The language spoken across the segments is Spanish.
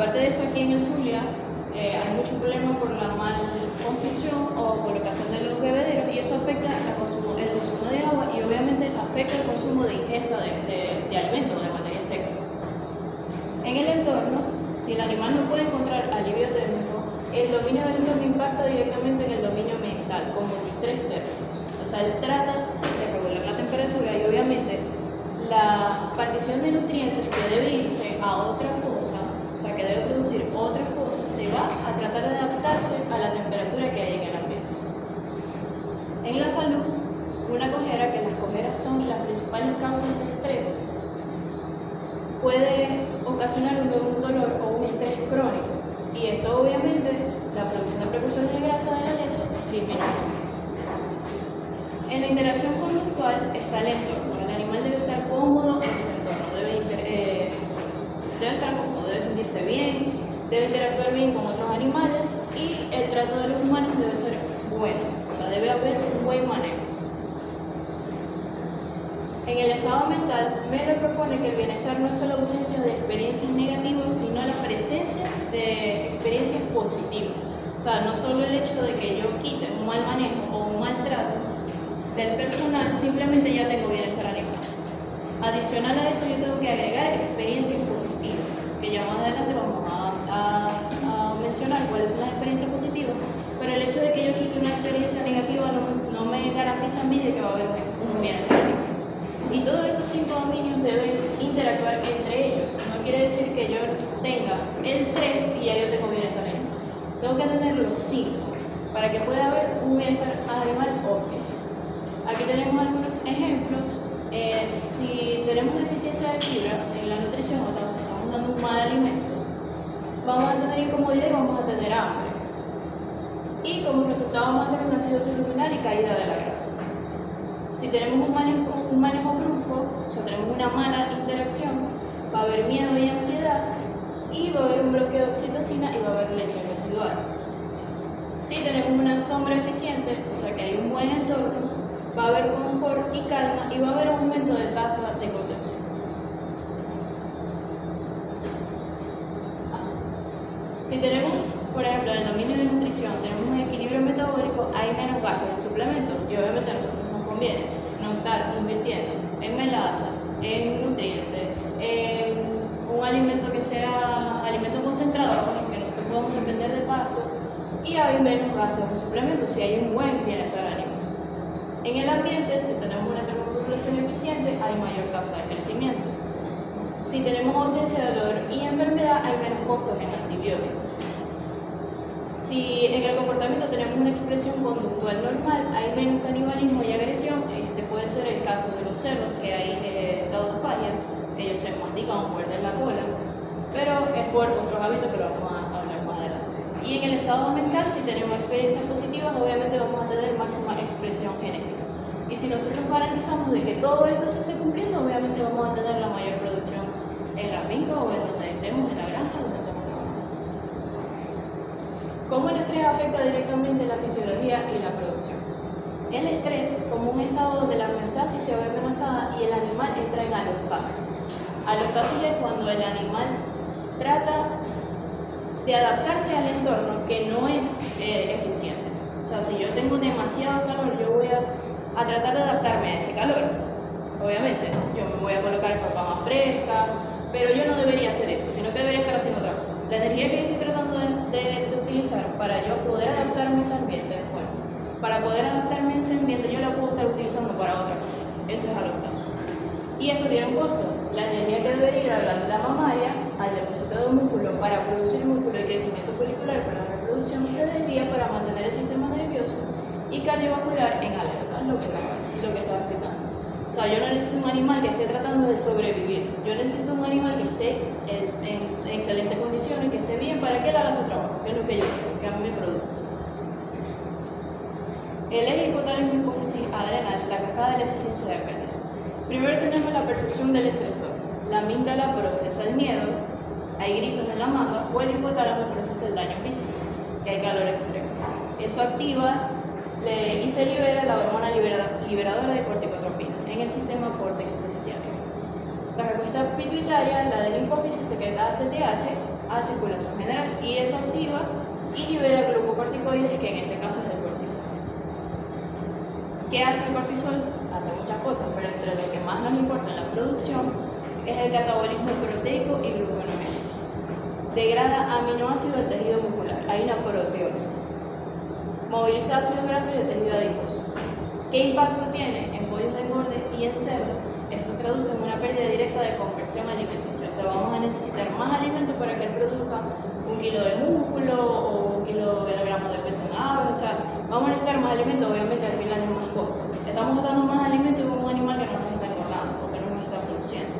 Aparte de eso, aquí en el Zulia hay mucho problema por la mal construcción o colocación de los bebederos y eso afecta el consumo de agua y obviamente afecta el consumo de ingesta de alimentos o de materia seca. En el entorno, si el animal no puede encontrar alivio térmico, el dominio del entorno impacta directamente en el dominio mental, como estrés térmicos. O sea, él trata de regular la temperatura y obviamente la partición de nutrientes que debe irse a otra cosa, o sea, que debe producir otras cosas, se va a tratar de adaptarse a la temperatura que hay en el ambiente. En la salud, una cojera, que las cojeras son las principales causas de estrés, puede ocasionar un dolor o un estrés crónico. Y esto obviamente, la producción de precursores de grasa de la leche disminuye. En la interacción conductual está el entorno. El animal debe estar cómodo en su entorno, debe estar cómodo, debe sentirse bien, debe interactuar bien con otros animales y el trato de los humanos debe ser bueno, o sea, debe haber un buen manejo. En el estado mental, Melo propone que el bienestar no es solo ausencia de experiencias negativas, sino la presencia de experiencias positivas. O sea, no solo el hecho de que yo quite un mal manejo o un maltrato del personal, simplemente ya tengo bienestar animal. Adicional a eso, yo tengo que agregar experiencias positivas, que ya más adelante vamos a mencionar cuáles son las experiencias positivas, pero el hecho de que yo quite una experiencia negativa no me garantiza a mí de que va a haber un bienestar animal. Y todos estos 5 dominios deben interactuar entre ellos. No quiere decir que yo tenga el 3 y ya yo tengo bienestar animal. Tengo que tener los 5 para que pueda haber un bienestar animal óptimo. Aquí tenemos algunos ejemplos. Si tenemos deficiencia de fibra en la nutrición o estamos dando un mal alimento, vamos a tener incomodidad y vamos a tener hambre. Y como resultado vamos a tener una acidosis luminal y caída de la grasa. Si tenemos un manejo brusco, o sea, tenemos una mala interacción, va a haber miedo y ansiedad, y va a haber un bloqueo de oxitocina y va a haber leche residual. Si tenemos una sombra eficiente, o sea que hay un buen entorno, va a haber confort y calma y va a haber un aumento de tasa de concepción. Si tenemos, por ejemplo, el dominio de nutrición, tenemos un equilibrio metabólico, hay menos gasto en suplementos y obviamente a nosotros nos conviene no estar invirtiendo en melaza, en nutrientes, en un alimento que sea alimento concentrado, pues, que nosotros podamos depender de pasto, y hay menos gastos en suplementos si hay un buen bienestar animal. En el ambiente, si tenemos una termopopulación eficiente, hay mayor tasa de crecimiento. Si tenemos ausencia de dolor y enfermedad, hay menos costos en antibióticos. Si en el comportamiento tenemos una expresión conductual normal, hay menos canibalismo y agresión. Este puede ser el caso de los cerdos, que hay taudofagia, ellos se mastican o muerden la cola, pero es por otros hábitos que lo vamos a hablar más adelante. Y en el estado mental, si tenemos experiencias positivas, obviamente vamos a tener máxima expresión genética. Y si nosotros garantizamos de que todo esto se esté cumpliendo, obviamente vamos a tener la mayor producción en la finca o en donde estemos, en la granja, donde estemos trabajando. ¿Cómo el estrés afecta directamente la fisiología y la producción? El estrés, como un estado donde la homeostasis se ve amenazada y el animal entra en alostasis. Alostasis es cuando el animal trata de adaptarse al entorno que no es eficiente. O sea, si yo tengo demasiado calor, yo voy a tratar de adaptarme a ese calor. Obviamente, yo me voy a colocar ropa más fresca, pero yo no debería hacer eso, sino que debería estar haciendo otra cosa. La energía que yo estoy tratando de utilizar para yo poder adaptarme a ese ambiente, bueno, para poder adaptarme a ese ambiente, yo la puedo estar utilizando para otra cosa. Eso es alostasis. Y esto tiene un costo. La energía que debería ir a la glándula mamaria, al depósito de músculo para producir músculo y crecimiento folicular para la reproducción, se desvía para mantener el sistema nervioso y cardiovascular en alerta, lo que estaba explicando. O sea, yo no necesito un animal que esté tratando de sobrevivir. Yo necesito un animal que esté en excelentes condiciones, que esté bien para que él haga su trabajo, que es lo que yo quiero, que a mí me produzca. El eje hipotálamo hipófisis adrenal, la cascada de la eficiencia de pérdida. Primero tenemos la percepción del estresor. La amígdala procesa el miedo, hay gritos en la manga, o el hipotálamo procesa el daño físico, que hay calor extremo. Eso activa y se libera la hormona liberadora de corticotropina en el sistema córtex superficial. La respuesta pituitaria, la de la hipófisis, secreta ACTH a circulación general, y eso activa y libera glucocorticoides, que en este caso es el cortisol. ¿Qué hace el cortisol? Hace muchas cosas, pero entre lo que más nos importa en la producción es el catabolismo proteico y gluconeogénesis. Degrada aminoácidos del tejido muscular, hay una proteólisis. Moviliza ácidos grasos y el tejido adiposo. ¿Qué impacto tiene en pollos de engorde y en cerdo? Eso traduce en una pérdida directa de conversión alimenticia. O sea, vamos a necesitar más alimento para que él produzca 1 kilo de músculo o 1 kilogramo de peso en ave. O sea, vamos a necesitar más alimento, obviamente al final es más costo. Estamos dando más alimento en un animal que no nos está engordando, porque no nos está produciendo.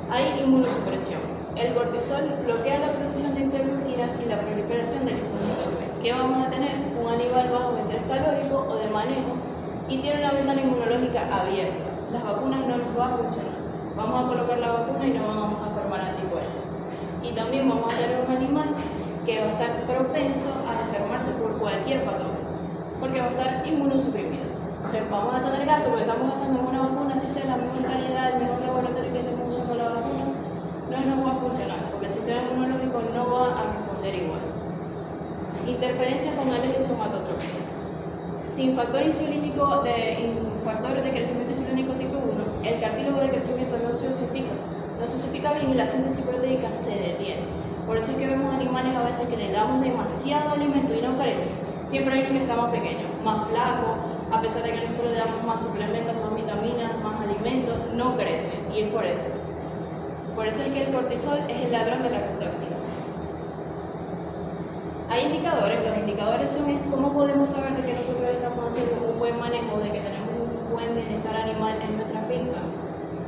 Hay inmunosupresión. El cortisol bloquea la producción de interleuquinas y la proliferación del linfocito B. ¿Qué vamos a tener? Un animal bajo en estrés calórico o de manejo y tiene una ventana inmunológica abierta. Las vacunas no nos va a funcionar. Vamos a colocar la vacuna y no vamos a formar anticuerpos. Y también vamos a tener un animal que va a estar propenso a enfermarse por cualquier patógeno, porque va a estar inmunosuprimido. O sea, vamos a tener gasto porque estamos gastando en una vacuna, si sea la mejor calidad, el mejor laboratorio que estemos usando la vacuna, no nos va a funcionar, porque el sistema inmunológico no va a responder igual. Interferencia con alergia somatotrópica. Sin factor insulínico factor de crecimiento insulínico tipo 1, el cartílago de crecimiento no se osifica bien y la síntesis proteica se detiene. Por eso es que vemos animales a veces que le damos demasiado alimento y no crecen. Siempre hay uno que está más pequeño, más flaco, a pesar de que nosotros le damos más suplementos, más vitaminas, más alimentos, no crece, y es por esto. Por eso es que el cortisol es el ladrón de la fruta activa. Hay indicadores, los indicadores son cómo podemos saber de que nosotros estamos haciendo un buen manejo, de que tenemos un buen bienestar animal en nuestra finca.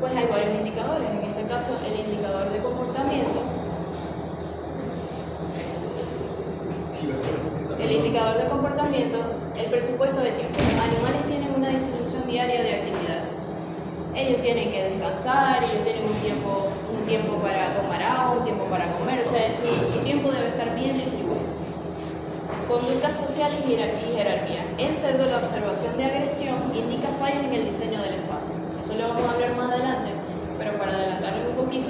Pues hay varios indicadores, en este caso el indicador de comportamiento. El indicador de comportamiento, el presupuesto de tiempo. Los animales tienen una distribución diaria de actividades. Ellos tienen que descansar, ellos tienen un tiempo para tomar agua, un tiempo para comer, o sea, su tiempo debe estar bien distribuido. Conductas sociales y jerarquía. En cerdo, la observación de agresión indica fallas en el diseño del espacio. Eso lo vamos a hablar más adelante, pero para adelantarles un poquito,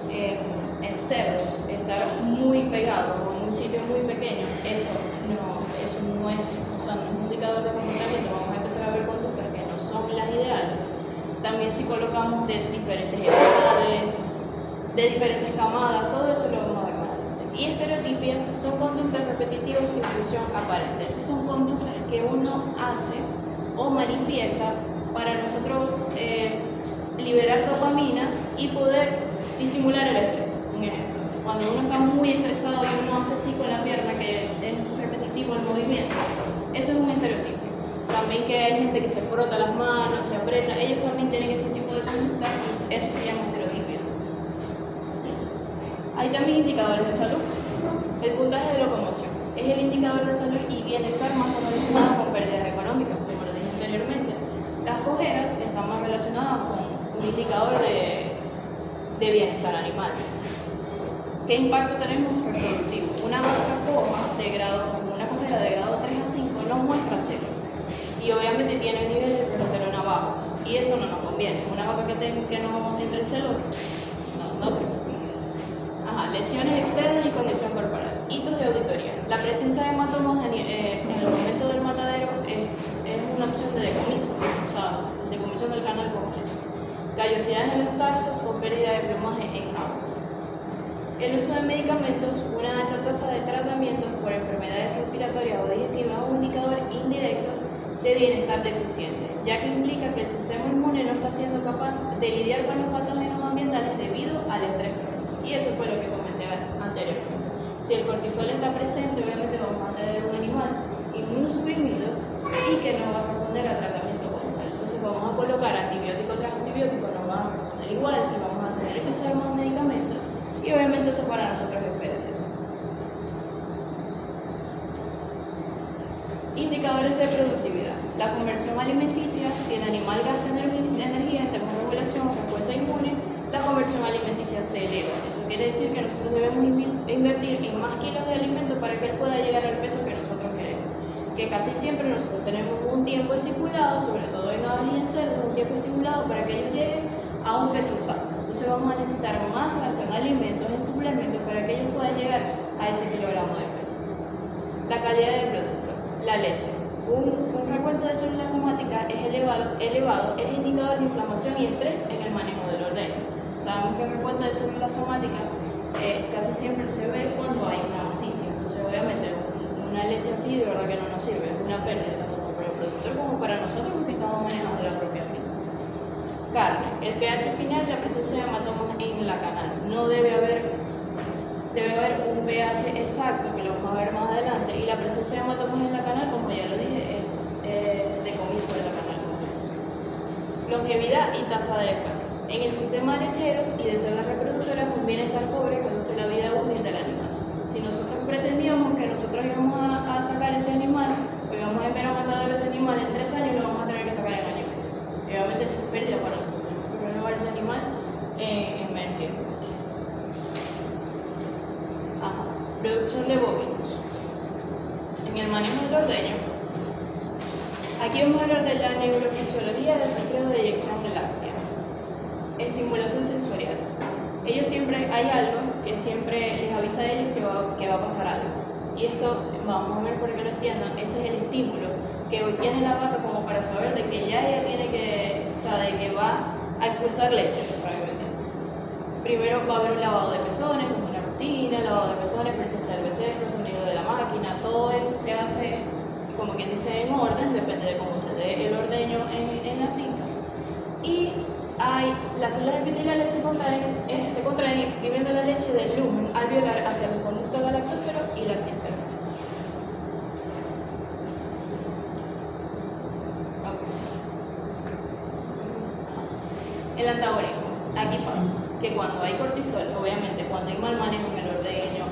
en cerdos, estar muy pegados o en un sitio muy pequeño, eso no es, no es un indicador de comportamiento. Vamos a empezar a ver conductas que no son las ideales. También si colocamos de diferentes edades, de diferentes camadas, todo eso lo vamos a ver más adelante. Y estereotipias son conductas repetitivas sin función aparente. Esas son conductas que uno hace o manifiesta para nosotros liberar dopamina y poder disimular el estrés. Un ejemplo, cuando uno está muy estresado y uno hace así con la pierna, que es repetitivo el movimiento, eso es un estereotipo. También que hay gente que se frota las manos, se aprieta, ellos también tienen ese tipo de conducta y eso se llama estereotipias. Hay también indicadores de salud. El puntaje de locomoción es el indicador de salud y bienestar más relacionado con pérdidas económicas, como lo dije anteriormente. Las cojeras están más relacionadas con un indicador de bienestar animal. ¿Qué impacto tenemos reproductivo? Una vaca coja una cojera de grado 3 a 5 no muestra celo. Y obviamente tiene niveles de progesterona bajos. Y eso no nos conviene. Una vaca que no entre en celo, no se conviene. Lesiones externas y condición corporal. Hitos de auditoría. La presencia de hematomas en el momento del matadero es una opción de decomiso, o sea, decomiso del canal completo. Callosidades en los tarsos o pérdida de plumaje en aves. El uso de medicamentos, una alta tasa de tratamientos por enfermedades respiratorias o digestivas es un indicador indirecto de bienestar deficiente, ya que implica que el sistema inmune no está siendo capaz de lidiar con los patógenos ambientales debido al estrés crónico. Y eso fue lo que comenté anteriormente. Si el cortisol está presente, obviamente vamos a tener un animal inmunosuprimido y que no va a responder a tratamiento como tal. Entonces vamos a colocar antibiótico tras antibiótico, no va a responder igual y vamos a tener que usar más medicamentos y obviamente eso para nosotros es pérdida. Indicadores de productividad. La conversión alimenticia, si el animal gasta energía en termorregulación o respuesta inmune, la conversión alimenticia se eleva. Eso quiere decir que nosotros debemos invertir en más kilos de alimento para que él pueda llegar al peso que nosotros queremos. Que casi siempre nosotros tenemos un tiempo estipulado, sobre todo en aves y en cerdos, un tiempo estipulado para que ellos lleguen a un peso sano. Entonces vamos a necesitar más gasto en alimentos, en suplementos, para que ellos puedan llegar a ese kilogramo de peso. La calidad del producto, la leche. Un recuento de células somáticas es elevado, es indicador de inflamación y estrés en el manejo del ordeño. Sabemos que el recuento de células somáticas casi siempre se ve cuando hay una mastitis. Entonces, obviamente, una leche así de verdad que no nos sirve, es una pérdida tanto para el productor como para nosotros porque estamos manejando la propia finca. Carne, el pH final, la presencia de hematomas en la canal. No debe haber un pH exacto, que lo vamos a ver más adelante, y la presencia de hematomas en la canal, como ya lo dije, es decomiso de la canal. Longevidad y tasa de descarte. En el sistema de lecheros y de cerdas reproductoras, un bienestar pobre reduce la vida útil del animal. Si nosotros pretendíamos que nosotros íbamos a sacar ese animal, o íbamos a empezar a matar ese animal en 3 años, lo vamos a tener que sacar en año y medio. Obviamente eso es pérdida para nosotros, pero renovar ese animal en menos tiempo. Producción de bovinos. En el manejo del ordeño, aquí vamos a hablar de la neurofisiología del reflejo de eyección láctea. Estimulación sensorial. Ellos siempre, hay algo que siempre les avisa a ellos que va a pasar algo. Y esto, vamos a ver para que lo entiendan, ese es el estímulo que tiene la vaca como para saber de que ya ella tiene que, o sea, de que va a expulsar leche, para que me entiendan. Primero va a haber un lavado de pezones, como una rutina, lavado de pezones, presencia del becerro, sonido de la máquina, todo eso se hace, como quien dice, en orden, depende de cómo se dé el ordeño en la finca. Y las células epiteliales se contraen exprimiendo la leche del lumen alveolar hacia el conducto galactófero y la cisterna. El antagonismo. Aquí pasa que cuando hay cortisol, obviamente cuando hay mal manejo en el ordeño,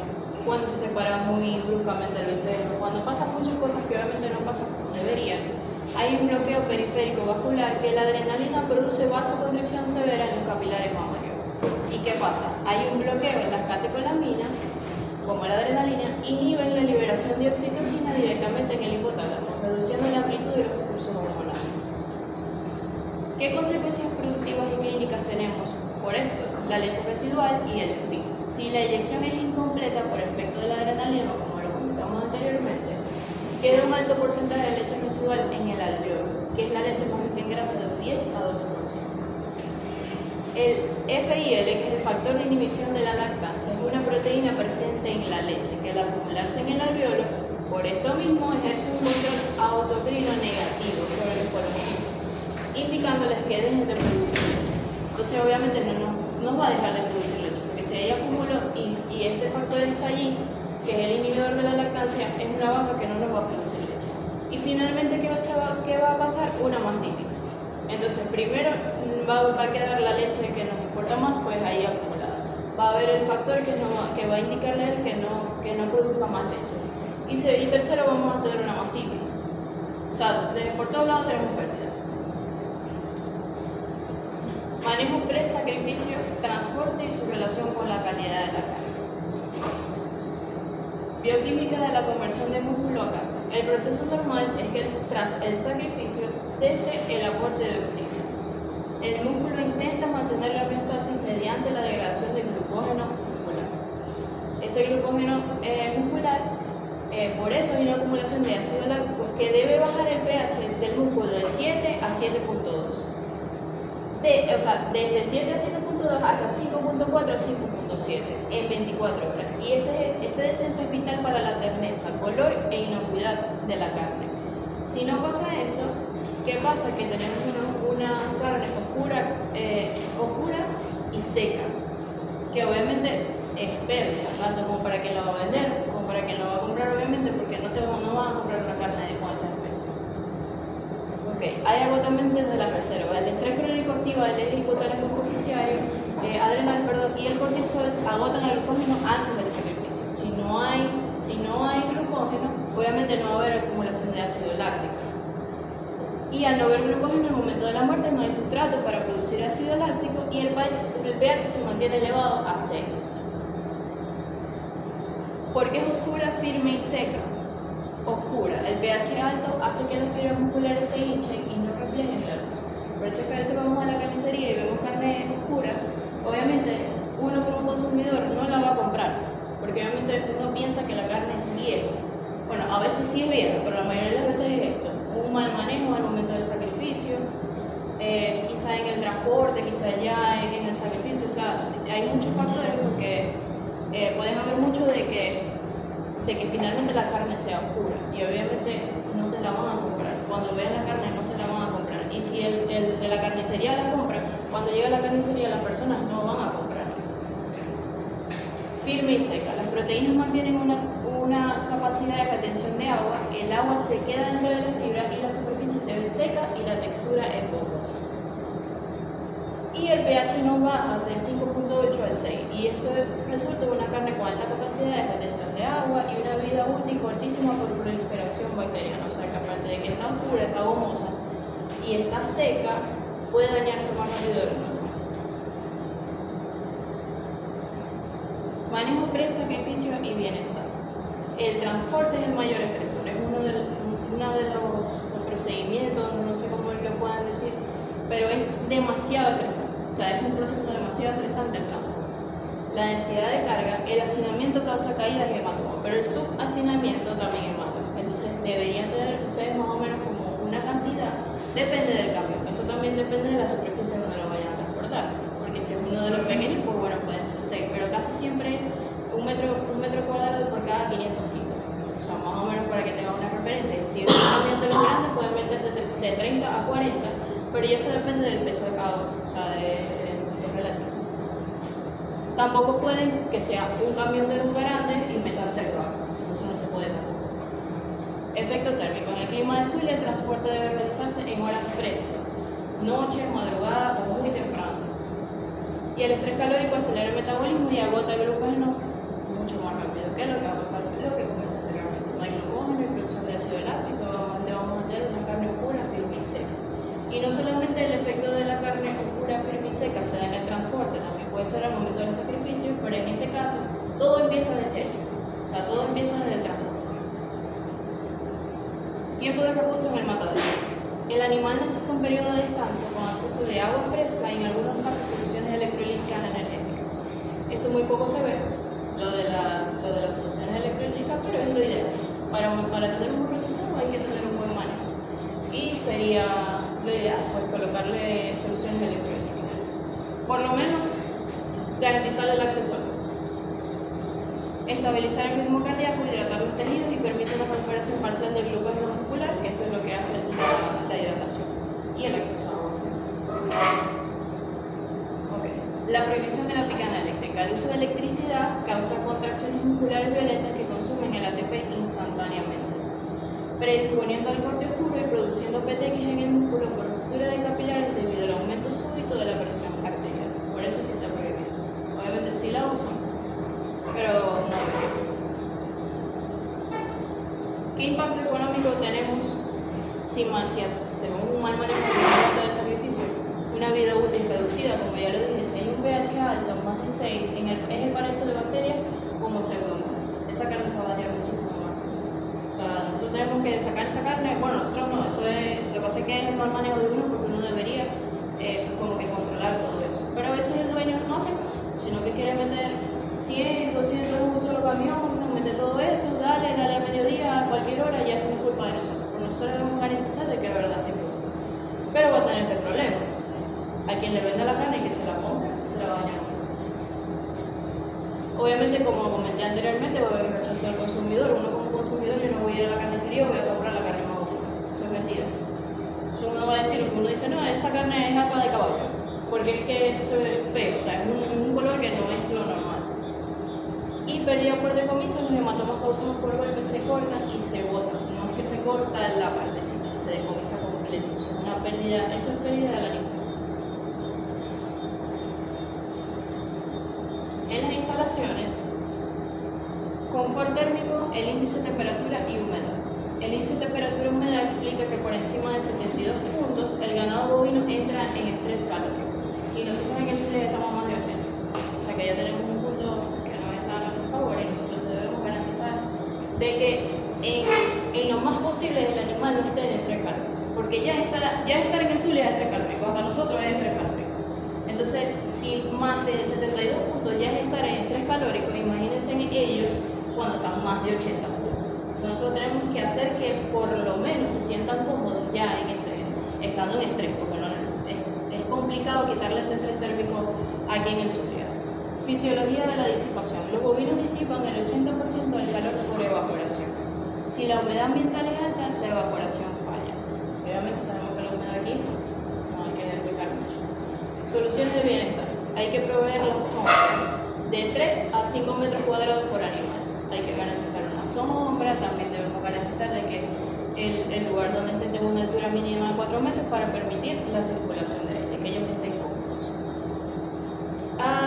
cuando se separa muy bruscamente el becerro, cuando pasan muchas cosas que obviamente no pasan como deberían, hay un bloqueo periférico vascular que la adrenalina produce vasoconstricción severa en los capilares mamarios. ¿Y qué pasa? Hay un bloqueo en las catecolaminas, como la adrenalina, inhiben la liberación de oxitocina directamente en el hipotálamo, reduciendo la amplitud de los impulsos hormonales. ¿Qué consecuencias productivas y clínicas tenemos por esto? La leche residual y el fin. Si la eyección es incompleta por efecto de la adrenalina, como lo comentamos anteriormente, queda un alto porcentaje de leche residual en el alveolo, que es la leche más rica en grasa de un 10 a 12%. El FIL, que es el factor de inhibición de la lactancia, es una proteína presente en la leche, que al acumularse en el alveolo, por esto mismo ejerce un control autocrino negativo sobre los colonitos, indicándoles que dejen de producir leche. Entonces obviamente no va a dejar de producir leche, porque si hay acúmulo y este factor está allí, que es el inhibidor de la lactancia, es una vaca que no nos va a producir leche. Y finalmente, ¿qué va a pasar? Una mastitis. Entonces, primero va a quedar la leche que nos importa más, pues ahí acumulada. Va a haber el factor que va a indicarle a él que no produzca más leche. Y tercero, vamos a tener una mastitis. O sea, por todos lados tenemos pérdida. Manejo pre-sacrificio, transporte y su relación con la calidad de la carne. Bioquímica de la conversión de músculo a carne. El proceso normal es que tras el sacrificio cese el aporte de oxígeno. El músculo intenta mantener la homeostasis mediante la degradación del glucógeno muscular. Ese glucógeno muscular, por eso hay una acumulación de ácido láctico que debe bajar el pH del músculo de 7 a 7.2. O sea, desde 7 a 7.2 hasta 5.4 a 5.7 en 24 horas. Y este descenso es vital para la terneza, color e inocuidad de la carne. Si no pasa esto, ¿qué pasa? Que tenemos una carne oscura y seca, que obviamente es pérdida, tanto como para quien la va a vender, como para quien la va a comprar, obviamente, porque no van a comprar una carne con ese aspecto. Hay agotamientos de la reserva. El estrés crónico activa el hipotálamo hipoficiario, adrenal, y el cortisol agotan el glucógeno antes del sacrificio. Si no hay glucógeno, obviamente no va a haber acumulación de ácido láctico. Y al no haber glucógeno en el momento de la muerte no hay sustrato para producir ácido láctico y el pH se mantiene elevado a 6. ¿Por qué es oscura, firme y seca? Oscura. El pH alto hace que las fibras musculares se hinchen y no reflejen la luz. Por eso es que a veces vamos a la carnicería y vemos carne oscura. Obviamente porque obviamente uno piensa que la carne es vieja. Bueno, a veces sí es vieja, pero la mayoría de las veces es esto, un mal manejo al momento del sacrificio, quizá en el transporte, quizá ya en el sacrificio, o sea, hay muchos factores porque pueden haber mucho de que finalmente la carne sea oscura y obviamente no se la van a comprar. Cuando vean la carne no se la van a comprar. Y si el de la carnicería la compra, cuando llega a la carnicería las personas no van a comprar. Firme y seca. Las proteínas mantienen una capacidad de retención de agua, el agua se queda dentro de la fibra y la superficie se ve seca y la textura es borrosa. Y el pH no baja del 5.8 al 6 y esto resulta en una carne con alta capacidad de retención de agua y una vida útil cortísima por proliferación bacteriana, o sea que aparte de que está oscura, está gomosa y está seca, puede dañarse más rápido de lo normal. Manejo pre-sacrificio y bienestar. El transporte es el mayor estresor, es uno de los procedimientos, no sé cómo lo puedan decir, pero es demasiado estresante, o sea, es un proceso demasiado estresante el transporte. La densidad de carga, el hacinamiento causa caídas y hematomas, pero el subhacinamiento también es malo. Entonces deberían tener ustedes más o menos como una cantidad, depende del cambio, eso también depende de la superficie donde lo vayan a transportar, porque si es uno de los pequeños, pues bueno, pueden ser 6, pero casi siempre es un metro cuadrado por cada 500 kilos, o sea, más o menos para que tengan una referencia. Si es un camión de los grandes, pueden meter de 30 a 40, pero ya eso depende del peso de cada uno, o sea, es relativo. Tampoco pueden que sea un camión de los grandes y metan 3 vacas, eso no se puede tampoco. Efecto térmico. En el clima del Zulia, el transporte debe realizarse en horas frescas, noche, madrugada o muy temprano. Y el estrés calórico acelera el metabolismo y agota el glucógeno mucho más rápido. ¿Qué es lo que va a pasar? Lo que comenté anteriormente. No hay glucógeno, hay producción de ácido láctico, donde vamos a tener una carne oscura, firme y seca. Y no solamente el efecto de la carne oscura, firme y seca se da en el transporte, también puede ser al momento del sacrificio, pero en este caso todo empieza desde allí, o sea, todo empieza desde el transporte. Tiempo de reposo en el matadero. El animal necesita un periodo de descanso con acceso de agua fresca y en algunos casos soluciones electrolíticas energéticas. Esto muy poco se ve, lo de las soluciones electrolíticas, pero es lo ideal. Para tener un buen resultado hay que tener un buen manejo. Y sería lo ideal, pues colocarle soluciones electrolíticas. Por lo menos garantizarle el acceso al agua. Estabilizar el ritmo cardíaco, hidratar los tejidos y permite una recuperación parcial del glucógeno muscular, que esto es lo que hace la hidratación y el acceso a agua. Okay. La prohibición de la picana eléctrica. El uso de electricidad causa contracciones musculares violentas que consumen el ATP instantáneamente, predisponiendo al corte oscuro y produciendo petequias en el músculo por ruptura de capilares debido al aumento súbito de la presión arterial. Por eso es que está prohibido. Obviamente sí la usan, pero no. ¿Qué impacto económico tenemos según un mal manejo del sacrificio? Una vida útil reducida, como ya lo dije, si hay un pH alto, más de 6, en el eje paraíso de bacterias, como pseudomonas. Esa carne se va a dañar muchísimo más. O sea, nosotros tenemos que sacar esa carne, bueno, nosotros no, eso es, lo que pasa es que es el mal manejo de uno porque uno debería como que controlar todo eso. Pero a veces el dueño no hace caso, sino que quiere meter 100, 200 en un solo camión, nos mete todo eso, dale al mediodía, a cualquier hora, ya eso no es culpa de nosotros. Pero nosotros debemos garantizar de que es verdad sí puede. Pero va a tener este problema. A quien le venda la carne y que se la compre, se la va a dañar. Obviamente, como comenté anteriormente, va a haber rechazo del consumidor. Uno como consumidor, yo no voy a ir a la carnicería y voy a comprar la carne más oscura. Eso es mentira. Eso uno va a decir, uno dice, no, esa carne es alta de caballo, porque es que eso se ve feo, o sea, es un color que no es lo normal. Y pérdida por decomiso, los hematomas causados por golpes se cortan y se botan. No es que se corta la partecita, se decomisa completo. Eso es pérdida del animal. En las instalaciones, confort térmico, el índice de temperatura y humedad. El índice de temperatura y humedad explica que por encima de 72 puntos el ganado bovino entra en estrés calórico. Y nosotros en el Zulia estamos más de 80. O sea que ya tenemos un punto que nos está a nuestro favor y nosotros debemos garantizar de que en lo más posible el animal no esté en estrés calórico. Porque ya estar en el Zulia es estrés calórico, para nosotros es estrés calórico. Entonces, si más de 72 puntos ya es estar en estrés calórico, imagínense en ellos cuando están más de 80 puntos. Nosotros tenemos que hacer que por lo menos se sientan cómodos ya en estando en estrés, porque es complicado quitarle ese estrés térmico aquí en el Zulia. Fisiología de la disipación. Los bovinos disipan el 80% del calor por evaporación. Si la humedad ambiental es alta, la evaporación falla. Obviamente sabemos que la humedad aquí no hay que explicar mucho. Soluciones de bienestar. Hay que proveer la sombra de 3 a 5 metros cuadrados por animal. Hay que garantizar una sombra, también debemos garantizar de que el lugar donde esté tenga una altura mínima de 4 metros para permitir la circulación de ellos que estén cómodos.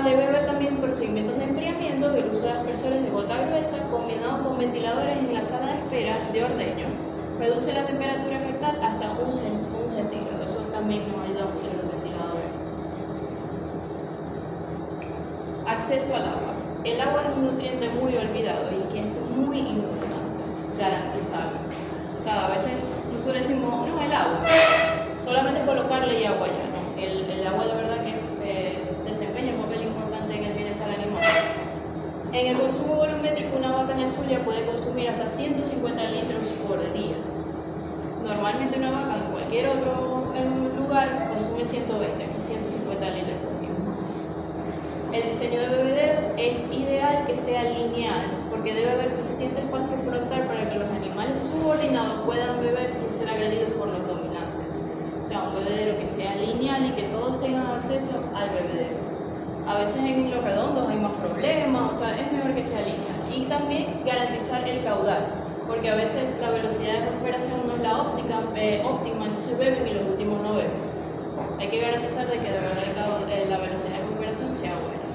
Debe haber también procedimientos de enfriamiento y el uso de aspersores de gota gruesa combinado con ventiladores en la sala de espera de ordeño. Reduce la temperatura fetal hasta 1 centígrado. Eso también nos ayuda mucho los ventiladores. Acceso al agua. El agua es un nutriente muy olvidado y que es muy importante garantizarlo. O sea, a veces nosotros decimos, no, el agua, solamente colocarle y agua ya, ¿no? El agua de verdad que desempeña un papel importante en el bienestar animal. En el consumo volumétrico, una vaca en el Zulia puede consumir hasta 150 litros por día. Normalmente una vaca en cualquier otro lugar consume 120 a 150 litros por día. El diseño de bebederos es ideal que sea lineal, porque debe haber suficiente espacio frontal para que los animales subordinados puedan beber sin ser agredidos por los dominantes. O sea, un bebedero que sea lineal y que todos tengan acceso al bebedero. A veces en los redondos hay más problemas, o sea, es mejor que sea lineal. Y también garantizar el caudal, porque a veces la velocidad de recuperación no es la óptima, entonces beben y los últimos no beben. Hay que garantizar de que de verdad la velocidad de recuperación sea buena.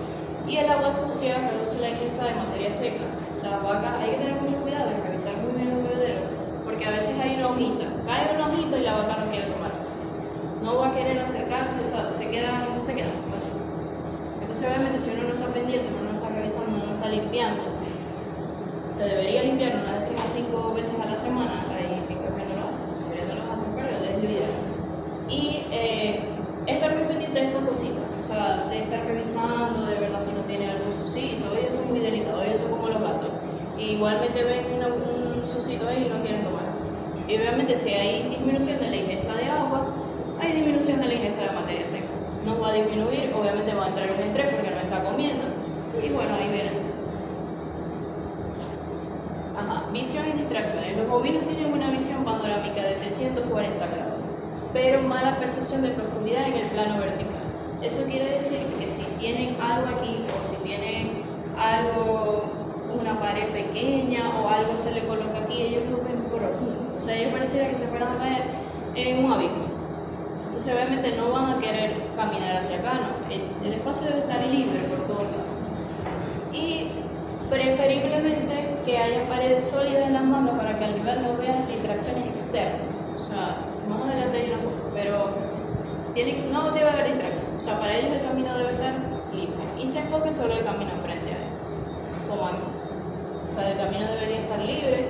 Y el agua sucia reduce la ingesta de materia seca. Las vacas hay que tener mucho cuidado y revisar muy bien los bebederos, porque a veces hay una hojita, cae una hojita y la vaca no quiere tomar. No va a querer acercarse, o sea, se queda así. Entonces obviamente si uno no está pendiente, uno no está revisando, uno no está limpiando, se debería limpiar unas 3 a 5 veces a la semana. Hay fincas que no lo hacen, la mayoría no lo hacen, pero es lo ideal. Y estar muy pendiente de esas cositas, o sea, de estar revisando de verdad si no tiene algún sucito. Ellos son muy delicados, ellos son como los gatos. Y igualmente ven un sucito ahí y no quieren tomar. Y obviamente si hay disminución de la ingesta de agua, hay disminución de la ingesta de materia seca. No va a disminuir, obviamente va a entrar en estrés porque no está comiendo. Y bueno, ahí vienen. Visión y distracciones. Los bovinos tienen una visión panorámica de 340 grados, pero mala percepción de profundidad en el plano vertical. Eso quiere decir que si tienen algo aquí o si tienen algo, una pared pequeña o algo se le coloca aquí, ellos lo ven profundo. O sea, ellos pareciera que se fueran a caer en un abismo. Entonces obviamente no van a querer caminar hacia acá, no. El espacio debe estar libre por todos lados. Y preferiblemente que haya paredes sólidas en las mangas para que al nivel no vean distracciones externas. O sea, más adelante hay una foto, pero no debe haber distracción. O sea, para ellos el camino debe estar libre y se enfoque solo el camino enfrente a él, como aquí. O sea, el camino debería estar libre.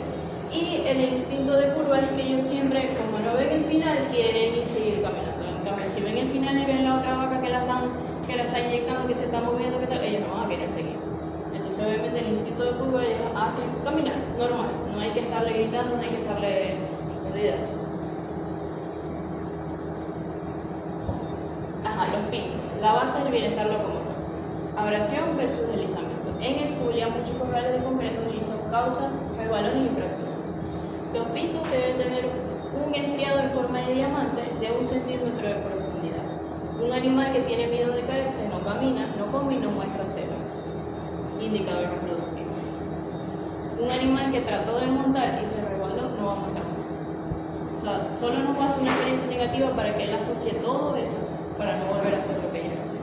Y el instinto de curva es que ellos siempre, como no ven el final, quieren seguir caminando. En cambio, si ven el final y ven la otra vaca que la está inyectando, que se está moviendo, ¿qué tal? Ellos no van a querer seguir. Entonces, obviamente, el instinto de curva ellos hacen caminar, normal. No hay que estarle gritando, no hay que estarle olvidando. Los pisos. La base del bienestar locomotor. Abrasión versus deslizamiento. En el Zulia, muchos corrales de concreto deslizan causas, resbalones y fracturas. Los pisos deben tener un estriado en forma de diamante de 1 centímetro de profundidad. Un animal que tiene miedo de caerse no camina, no come y no muestra celo. Indicador reproductivo. Un animal que trató de montar y se resbaló no va a montar. O sea, solo nos basta una experiencia negativa para que él asocie todo eso para no volver a hacer lo que ella hace.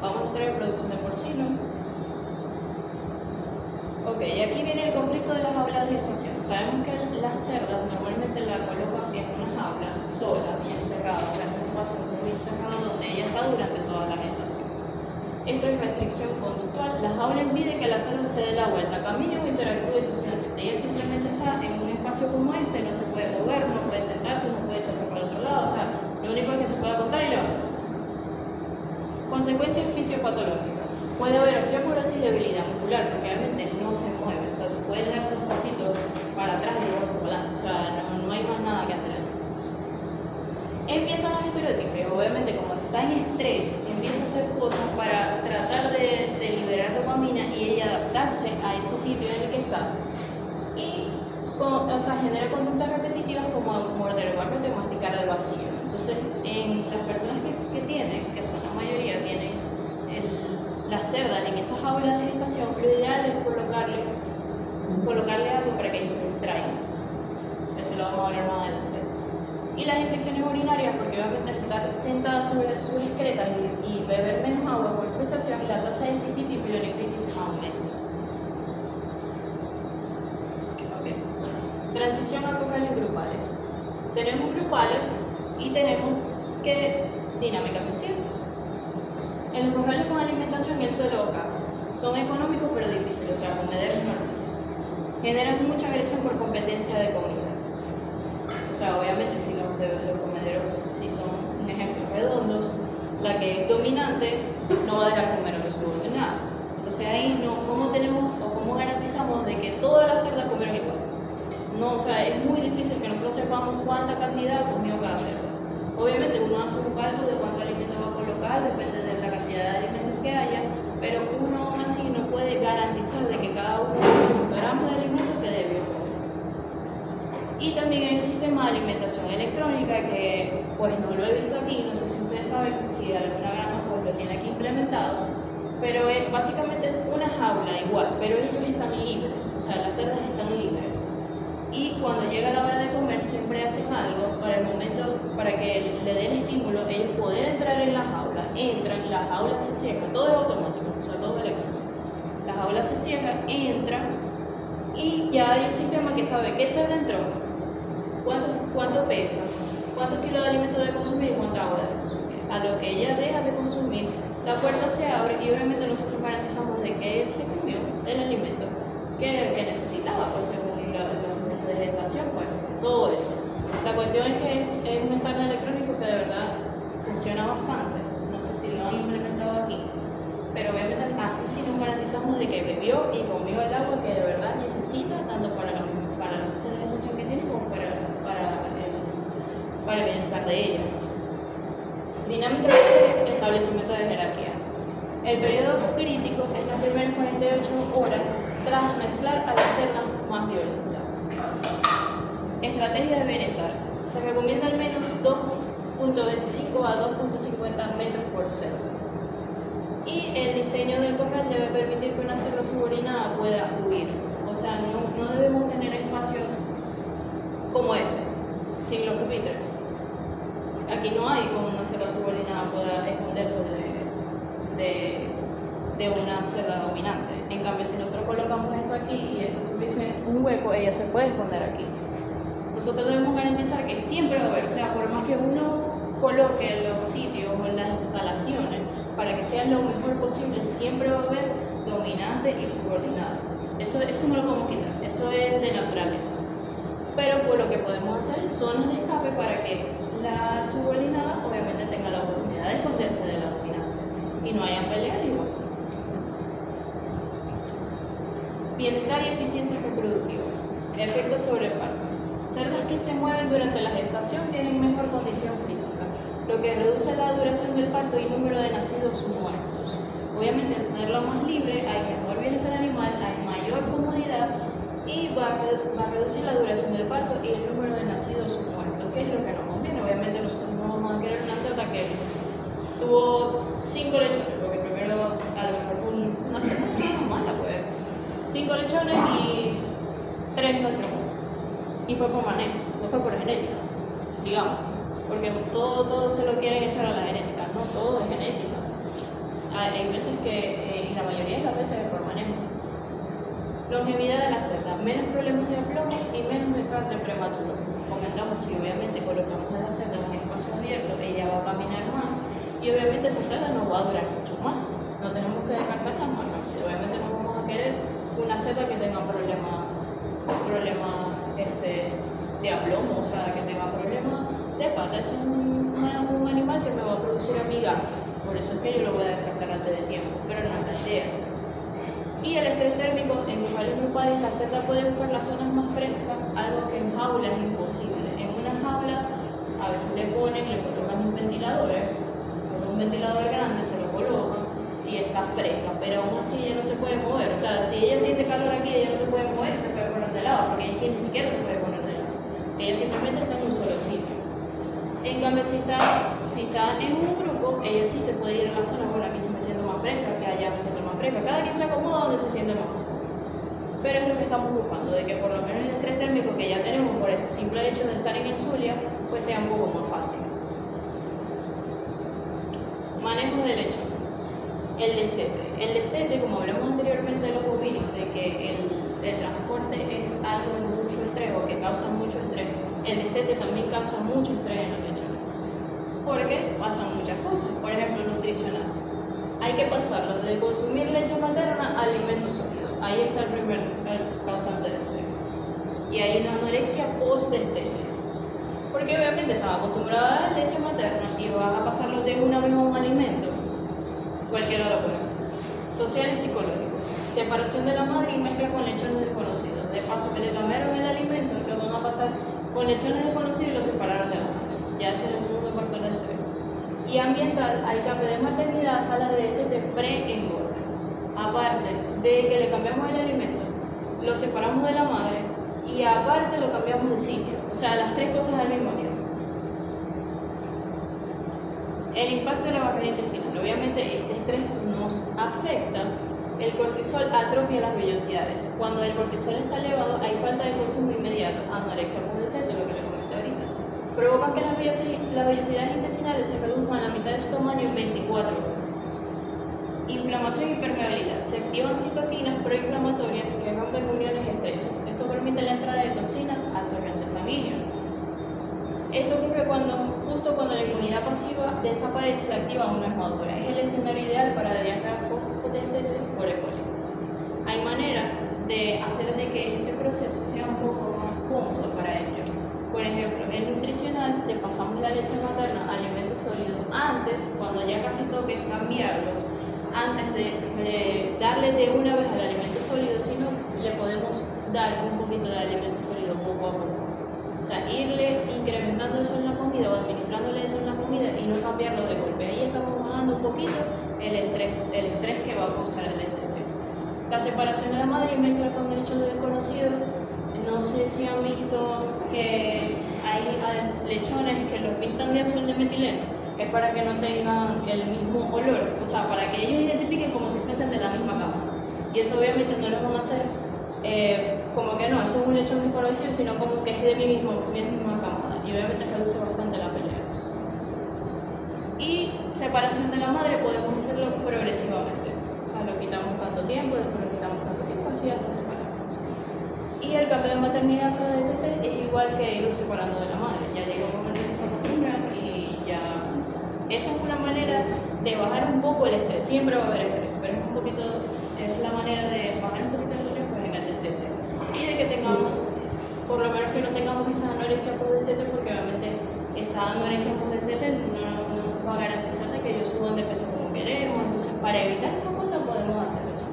Vamos a traer producción de porcino. Ok, y aquí viene el conflicto de las jaulas de gestación. Sabemos que las cerdas normalmente la colocan en una jaula sola, encerrada, o sea, en un espacio muy cerrado donde ella está durante toda la gestación. Esto es restricción conductual. La jaula impide que la cerda se dé la vuelta, camine o interactúe socialmente. Ella simplemente está en un espacio como este, no se puede mover, no puede sentarse, no puede echarse para el otro lado, o sea, lo único es que se puede acostar y levantarse. Consecuencias fisiopatológicas. Puede haber osteoporosis y debilidad muscular, porque obviamente no se mueve, o sea, se puede dar dos pasitos para atrás y luego para adelante, o sea, no hay más nada que hacer ahí. Empiezan las estereotipos, obviamente como está en estrés, empieza a hacer cosas para tratar de liberar dopamina y ella adaptarse a ese sitio en el que está. Y genera conductas repetitivas como morder barro de masticar al vacío. Entonces, en las personas que tienen, que son la mayoría, tienen las cerdas en esas jaulas de gestación, lo ideal es colocarle algo para que ellos se distraigan. Eso lo vamos a hablar más adelante. Y las infecciones urinarias, porque obviamente estar sentada sobre sus excretas y beber menos agua por frustración, la tasa de cistitis y pielonefritis aumenta. Okay. Transición a corrales grupales. Tenemos grupales y tenemos dinámica social. En los corrales con alimentación y el suelo o cajas son económicos pero difíciles, o sea, comederos normales. Generan mucha agresión por competencia de comida. O sea, obviamente si los comederos, si son un ejemplo redondos, la que es dominante no va a dejar comer a los subordinados. Entonces ahí ¿cómo tenemos o cómo garantizamos de que todas las cerdas comieron igual? No, o sea, es muy difícil que nosotros sepamos cuánta cantidad comió cada cerda. Obviamente uno hace un cálculo de cuánto alimento va a colocar, depende de la cantidad de alimentos que haya, pero uno aún así no puede garantizar de que cada uno de los gramos de alimentos que debió comer. Y también hay un sistema de alimentación electrónica que, pues no lo he visto aquí, no sé si ustedes saben si alguna granja pues lo tiene aquí implementado, pero básicamente es una jaula igual, pero ellos están libres, o sea, las cerdas están libres. Y cuando llega la hora de comer siempre hacen algo para que le den estímulo, ellos pueden entrar en la jaula, entran, la jaula se cierra, todo es automático, o sea, todo es electrónico. La jaula se cierra, entran y ya hay un sistema que sabe qué cerda entró, cuánto pesa, cuántos kilos de alimento debe consumir y cuánta agua debe consumir. A lo que ella deja de consumir, la puerta se abre y obviamente nosotros garantizamos de que él se comió el alimento que necesitaba, pues según los meses de gestación, bueno, todo eso. La cuestión es que es un escáner electrónico que de verdad funciona bastante, no sé si lo han implementado aquí, pero obviamente así sí nos garantizamos de que bebió y comió el agua que de verdad necesita, tanto para los meses de gestación que tiene como para el bienestar de ella. Dinámica de establecimiento de jerarquía. El periodo crítico es las primeras 48 horas tras mezclar a las cerdas más violentas. Estrategia de bienestar. Se recomienda al menos 2.25 a 2.50 metros por cerda. Y el diseño del corral debe permitir que una cerda subordinada pueda huir. O sea, no debemos tener espacios como este, sin los pupitres. Aquí no hay como una cerda subordinada pueda esconderse de una cerda dominante. En cambio, si nosotros colocamos esto aquí y esto tuviese un hueco, ella se puede esconder aquí. Nosotros debemos garantizar que siempre va a haber, o sea, por más que uno coloque los sitios o las instalaciones para que sea lo mejor posible, siempre va a haber dominante y subordinada. Eso no lo podemos quitar, eso es de naturaleza. Pero por lo que podemos hacer zonas de escape para que la subordinada obviamente tenga la oportunidad de esconderse de la dominante y no haya peleas igual. Bienestar y eficiencia reproductiva. Efectos sobre el parto. Cerdas que se mueven durante la gestación tienen mejor condición física, lo que reduce la duración del parto y número de nacidos muertos. Obviamente, al tenerlo más libre, hay mejor bienestar animal, hay mayor comodidad y va a reducir la duración del parto y el número de nacidos muertos, que es lo que nos conviene. Obviamente, nosotros no vamos a querer una cerda que tuvo 5 lechones, porque primero a lo mejor fue una cerda mala, pues 5 lechones y 3 nacieron. Y fue por manejo, no fue por genética, digamos, porque todo se lo quieren echar a la genética, no todo es genética. Hay veces que, y la mayoría de las veces es por manejo. Longevidad de la cerda, menos problemas de aplomos y menos descarte prematuro. Comentamos si obviamente colocamos a la cerda en un espacio abierto, ella va a caminar más y obviamente esa cerda no va a durar mucho más. No tenemos que descartarla más rápido. Obviamente no vamos a querer una cerda que tenga problemas de aplomo, o sea, que tenga problemas de pata. Es un animal que me va a producir a mí gasto. Por eso es que yo lo voy a descartar antes de tiempo, pero no es la idea. Y el estrés térmico en animales grupales, la cerda puede buscar las zonas más frescas, algo que en jaula es imposible. En una jaula a veces le colocan un ventilador, un ventilador grande, se lo colocan y está fresca, pero aún así ella no se puede mover. O sea, si ella siente calor aquí, ella no se puede mover y se puede poner de lado, porque ella ni siquiera se puede poner de lado. Ella simplemente está en un solo sitio. En cambio, si está en un grupo, ella sí se puede ir a la zona, bueno, aquí sí me siento más fresca, que allá me siento más fresca. Cada quien se acomoda donde se siente más cómodo. Pero es lo que estamos buscando, de que por lo menos el estrés térmico que ya tenemos por el simple hecho de estar en el Zulia, pues sea un poco más fácil. Manejo del lechón. El destete. El destete, como hablamos anteriormente de los bovinos, de que el transporte es algo de mucho estrés o que causa mucho estrés, el destete también causa mucho estrés en los lechones. Porque pasan muchas cosas. Por ejemplo, nutricional. Hay que pasarlo de consumir leche materna a alimento sólido. Ahí está el primer causante de estrés. Y hay una anorexia post-destete. Porque obviamente estaba acostumbrada a la leche materna y vas a pasarlo de una vez a un alimento. Cualquiera lo puede hacer. Social y psicológico. Separación de la madre y mezcla con lechones desconocidos. De paso que le cambiaron el alimento, lo van a pasar con lechones desconocidos y lo separaron de la madre. Ya ese es el segundo factor de estrés. Y ambiental, hay cambio de maternidad a salas de destete pre-engorde. Aparte de que le cambiamos el alimento, lo separamos de la madre y aparte lo cambiamos de sitio. O sea, las tres cosas al mismo tiempo. El impacto de la barrera intestinal. Obviamente este estrés nos afecta. El cortisol atrofia las vellosidades. Cuando el cortisol está elevado, hay falta de consumo inmediato, anorexia por destete, lo que le comenté ahorita. Provocan que las vellosidades intestinales se reduzcan a la mitad de su tamaño en 24 horas. Inflamación y permeabilidad. Se activan citoquinas proinflamatorias que rompen uniones estrechas. Esto permite la entrada de toxinas al torrente sanguíneo. Esto ocurre justo cuando la inmunidad pasiva desaparece y se activa una vez madura. Es el escenario ideal para diarrea post-destete por E. coli. Hay maneras de hacer de que este proceso sea un poco más cómodo para ellos. Por ejemplo, en nutricional le pasamos la leche materna a alimentos sólidos antes, cuando ya casi toque cambiarlos, antes de darle de una vez al alimento sólido, sino le podemos dar un poquito de alimento sólido poco a poco. O sea, irle incrementando eso en la comida o administrándole eso en la comida y no cambiarlo de golpe. Ahí estamos bajando un poquito el estrés que va a causar el destete. La separación de la madre y mezcla con el lecho desconocido. No sé si han visto que hay lechones que los pintan de azul de metileno. Es para que no tengan el mismo olor, o sea, para que ellos identifiquen como si fuesen de la misma cama. Y eso obviamente no lo van a hacer como que no, esto es un lechón desconocido, sino como que es de mi misma camada. Y obviamente reduce bastante la pelea. Y separación de la madre podemos hacerlo progresivamente. O sea, lo quitamos tanto tiempo, después lo quitamos tanto tiempo, así hasta separarnos. Y el cambio de maternidad a sala de destete es igual que irlo separando de la madre. Ya llega un momento en que se acostumbran y ya. Eso es una manera de bajar un poco el estrés. Siempre va a haber estrés, pero es la manera de bajar un poquito el estrés pues, en el destete. Y de que tengamos, por lo menos que no tengamos esa anorexia por destete, porque obviamente esa anorexia por destete no nos va a garantizar de que ellos suban de peso como queremos. Entonces, para evitar esas cosas podemos hacer eso.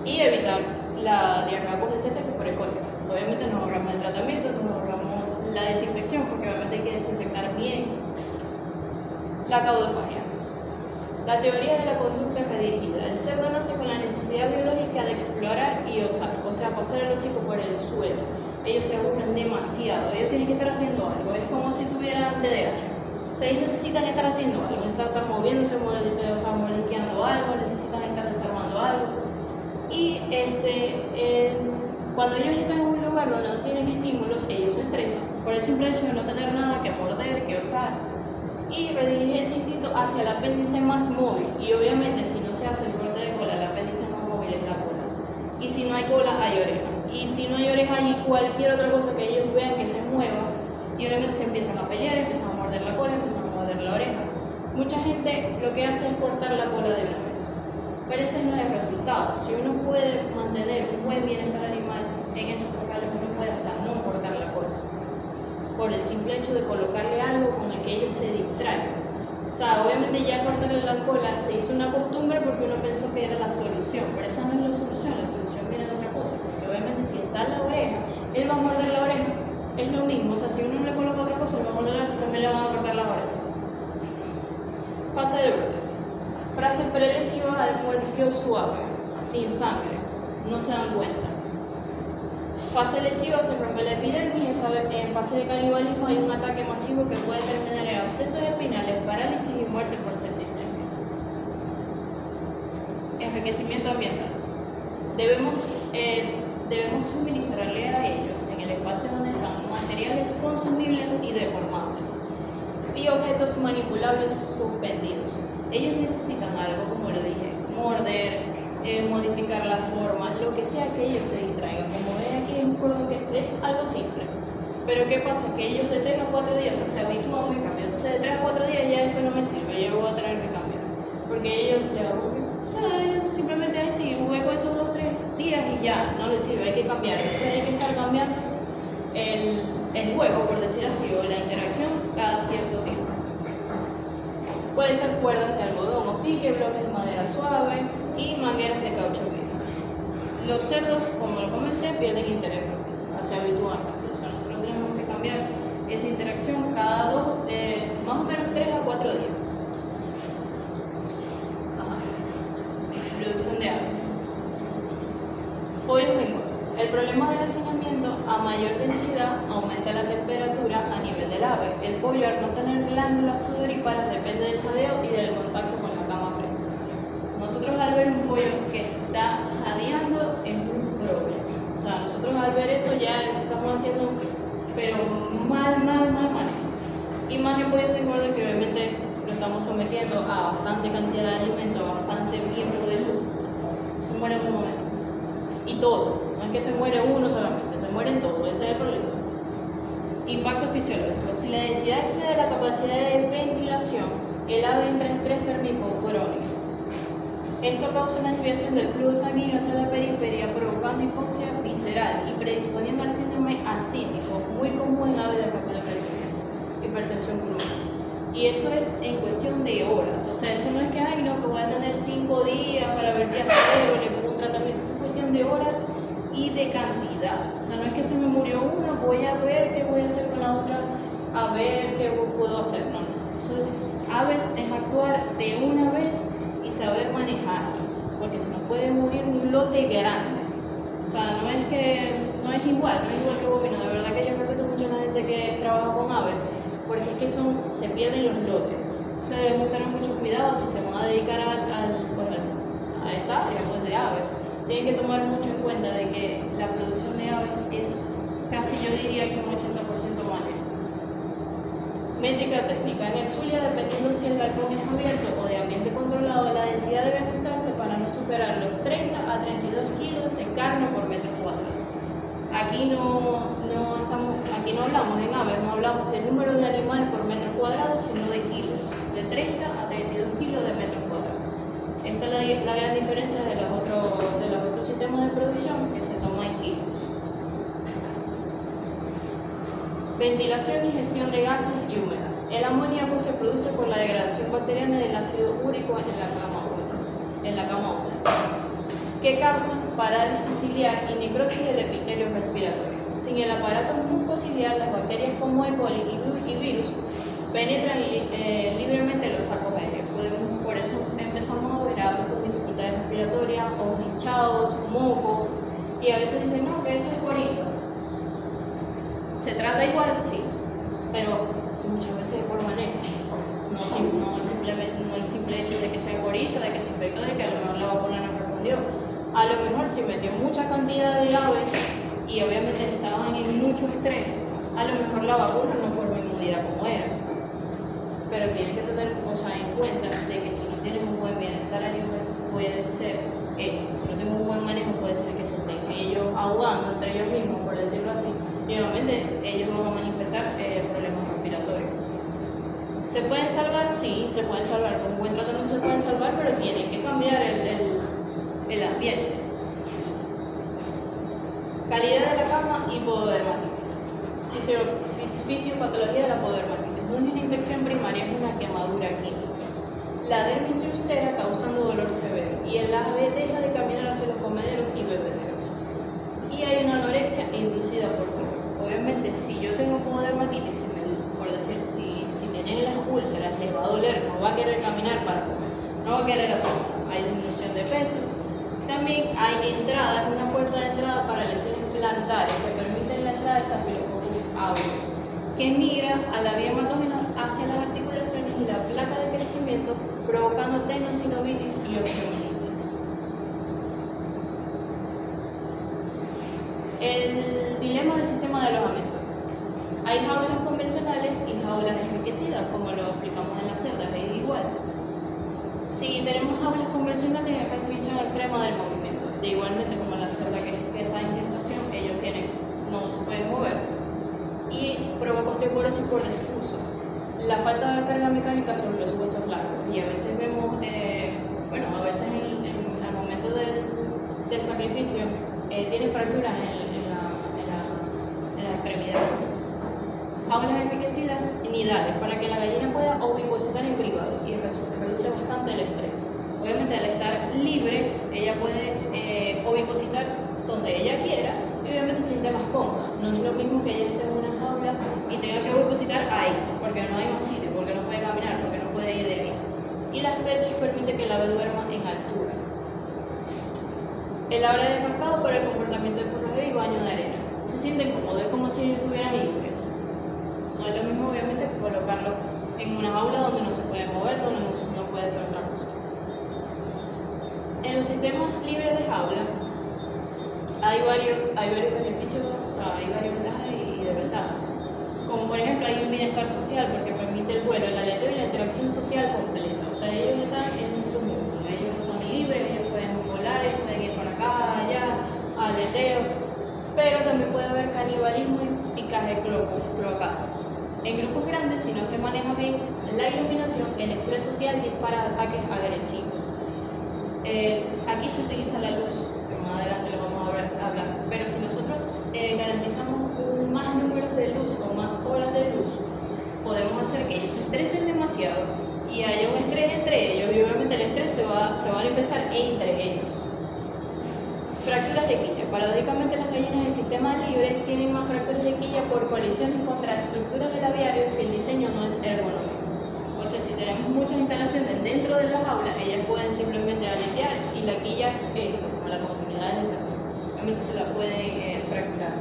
Y evitar la diarrea por destete que por E. coli. Obviamente nos ahorramos el tratamiento, nos ahorramos la desinfección, porque obviamente hay que desinfectar bien. La caudofagia. La teoría de la conducta redirigida. El cerdo nace con la necesidad biológica de explorar y osar, o sea, pasar el hocico por el suelo. Ellos se aburren demasiado, ellos tienen que estar haciendo algo, es como si tuvieran TDAH. O sea, ellos necesitan estar haciendo algo, necesitan estar moviéndose, mordisqueando algo, necesitan estar desarmando algo. Y cuando ellos están en un lugar donde no tienen estímulos, ellos se estresan por el simple hecho de no tener nada que morder, que osar. Y redirige ese instinto hacia el apéndice más móvil. Y obviamente, si no se hace el corte de cola, el apéndice más móvil es la cola. Y si no hay cola, hay oreja. Y si no hay oreja, hay cualquier otra cosa que ellos vean que se mueva. Y obviamente se empiezan a pelear, empiezan a morder la cola, empiezan a morder la oreja. Mucha gente lo que hace es cortar la cola de una vez. Pero ese no es el resultado. Si uno puede mantener un buen bienestar animal en esos locales, uno puede hasta no cortar la cola. Por el simple hecho de colocarle algo con el que ellos se distraen. obviamente ya cortarle la cola se hizo una costumbre porque uno pensó que era la solución, pero esa no es la solución viene de otra cosa, porque obviamente si está en la oreja, él va a morder la oreja, es lo mismo, o sea, si uno le coloca otra cosa, a lo mejor también le van a cortar la oreja. Fase del brote. Frase prelesiva al mordisqueo suave, sin sangre, no se dan cuenta. Fase lesiva se rompe la epidermis, en fase de canibalismo hay un ataque masivo que puede terminar en abscesos espinales, parálisis y muerte por septicemia. Enriquecimiento ambiental. Debemos suministrarle a ellos en el espacio donde están materiales consumibles y deformables y objetos manipulables suspendidos. Ellos necesitan algo, como lo dije, morder, modificar la forma, lo que sea que ellos se distraigan. Como ven aquí es un juego que es algo simple, pero ¿qué pasa? Que ellos de 3 a 4 días, o sea, se habitúan muy rápido. Entonces de 3 a 4 días ya esto no me sirve, yo voy a traer que cambiar, porque ellos le aburren. O sea, ellos simplemente ahí sí, jugué con esos 2 3 días y ya, no les sirve, hay que cambiar. Entonces hay que estar cambiando el juego, por decir así, o la interacción cada cierto tiempo. Puede ser cuerdas de algodón o pique, bloques de madera suave y mangueras de caucho viejo. Los cerdos, como lo comenté, pierden interés propio, se habitúan rápido. O sea, nosotros tenemos que cambiar esa interacción cada más o menos 3 a 4 días. Producción de aves. Pollos de engorde. El problema del hacinamiento a mayor densidad aumenta la temperatura a nivel del ave. El pollo, al no tener glándulas sudoríparas, depende del jadeo y del contacto con la cama fresca. Nosotros al ver un pollo que está jadeando es un problema. O sea, nosotros al ver eso ya estamos haciendo pero mal manejo. Y más en pollos de engorde que obviamente lo estamos sometiendo a bastante cantidad de alimento, a bastante tiempo de luz. Se muere en un momento. Y todo. No es que se muere uno solamente, se mueren todos, ese es el problema. Impacto fisiológico. Si la densidad excede la capacidad de ventilación, el ave entra en estrés térmico crónico. Esto causa una desviación del flujo sanguíneo hacia la periferia, provocando hipoxia visceral y predisponiendo al síndrome ascítico, muy común en aves de rápido crecimiento, hipertensión pulmonar. Y eso es en cuestión de horas, o sea, eso no es que, ay, no, que voy a tener 5 días para ver qué hacer o le pongo un tratamiento, es cuestión de horas y de cantidad. O sea, no es que se me murió uno, voy a ver qué voy a hacer con la otra, a ver qué puedo hacer, no. Eso, aves es actuar de una vez y saber manejarlas, porque se nos puede morir un lote grande. O sea, no es igual que bovino. De verdad que yo respeto mucho a la gente que trabaja con aves, porque es que se pierden los lotes. O sea, debemos tener mucho cuidado si se van a dedicar a esta área pues, de aves. Tienen que tomar mucho en cuenta de que la producción de aves es casi, yo diría que un 80% manejo. Métrica técnica. En el Zulia, dependiendo si el galpón es abierto o de ambiente controlado, la densidad debe ajustarse para no superar los 30 a 32 kilos de carne por metro cuadrado. Aquí no hablamos en aves, no hablamos del número de animal por metro cuadrado, sino de kilos, de 30 a 32 kilos de metro cuadrado. Esta es la gran diferencia de los otros sistemas de producción que se toma en kilos. Ventilación y gestión de gases y humedad. El amoníaco se produce por la degradación bacteriana del ácido úrico en la cama húmeda, que causa parálisis ciliar y necrosis del epitelio respiratorio. Sin el aparato mucociliar, las bacterias como E. coli y virus penetran libremente los sacos aéreos. Por eso empezamos a ver aves con dificultades respiratorias, ojos hinchados, moco, y a veces dicen, no, que eso es coriza. Se trata igual, sí, pero muchas veces es por manejo. No el simple hecho de que sea coriza, de que se infectó, de que a lo mejor la vacuna no respondió. A lo mejor si metió mucha cantidad de aves y obviamente estaban en mucho estrés, a lo mejor la vacuna no formó inmunidad como era. Pero tienes que tener en cuenta de que si no tienes un buen bienestar animal puede ser esto. Si no tienes un buen manejo puede ser que se estén ellos ahogando entre ellos mismos, por decirlo así. Y obviamente ellos van a manifestar problemas respiratorios. ¿Se pueden salvar? Sí, se pueden salvar. Con buen tratamiento se pueden salvar, pero tienen que cambiar el ambiente. Calidad de la cama y pododermatitis. Fisiopatología de la pododermatitis. No es una infección primaria, es una quemadura química. dolor severo y el ave deja de caminar hacia los comederos y bebederos. Y hay una anorexia inducida por dolor. Obviamente, si yo tengo como dermatitis, por decir, si tienen las úlceras, les va a doler, no va a querer caminar para comer, no va a querer hacer nada. Hay disminución de peso. También hay entradas, una puerta de entrada para lesiones plantares que permiten la entrada de Staphylococcus aureus, que migra a la vía hematógena hacia las articulaciones y la placa de crecimiento, provocando tenosinovitis y osteomielitis. El dilema del sistema de alojamiento. Hay jaulas convencionales y jaulas enriquecidas, como lo explicamos en la celda, es igual. Si tenemos jaulas convencionales, es restricción extrema del movimiento. Igualmente, como la cerda que está en gestación, ellos no se pueden mover. Y provoca osteoporosis por desuso. La falta de carga mecánica sobre los huesos largos. Y a veces vemos, a veces al momento del sacrificio, tienen fracturas en las extremidades. Jaulas enriquecidas nidales para que la gallina pueda ovipositar en privado y reduce bastante el estrés. Obviamente, al estar libre, ella puede ovipositar donde ella quiera y obviamente se siente más cómoda. No es lo mismo que ella esté en una jaula y tenga que ovipositar ahí, porque no hay más sitio, porque no puede caminar, porque no puede ir de ahí. Y las perchas permiten que el ave duerma en altura. El ave es marcado por el comportamiento de forrajeo y baño de arena. Se sienten cómodos, es como si estuvieran libres. No es lo mismo, obviamente, colocarlo en una jaula donde no se puede mover, donde no puede hacer otra cosa. En los sistemas libres de jaula hay varios beneficios, o sea, hay varias ventajas y desventajas. Como por ejemplo, hay un bienestar social porque permite el vuelo, el aleteo y la interacción social completa. O sea, ellos están en su mundo, ellos están libres, ellos pueden volar, ellos pueden ir para acá, allá, aleteo. Pero también puede haber canibalismo y picaje cloacal. En grupos grandes, si no se maneja bien la iluminación, el estrés social dispara ataques agresivos. Aquí se utiliza la luz, que más adelante lo vamos a hablar, pero si nosotros garantizamos más números de luz o más horas de luz, podemos hacer que ellos se estresen demasiado y haya un estrés entre ellos, y obviamente el estrés se va a manifestar entre ellos. Fracturas de quilla. Paradójicamente, las gallinas en sistemas libres tienen más fracturas de quilla por colisiones contra estructuras del aviario si el diseño no es ergonómico. O sea, si tenemos muchas instalaciones dentro de las aulas, ellas pueden simplemente aletear y la quilla es esto, como la continuidad del interno. Obviamente se la puede fracturar.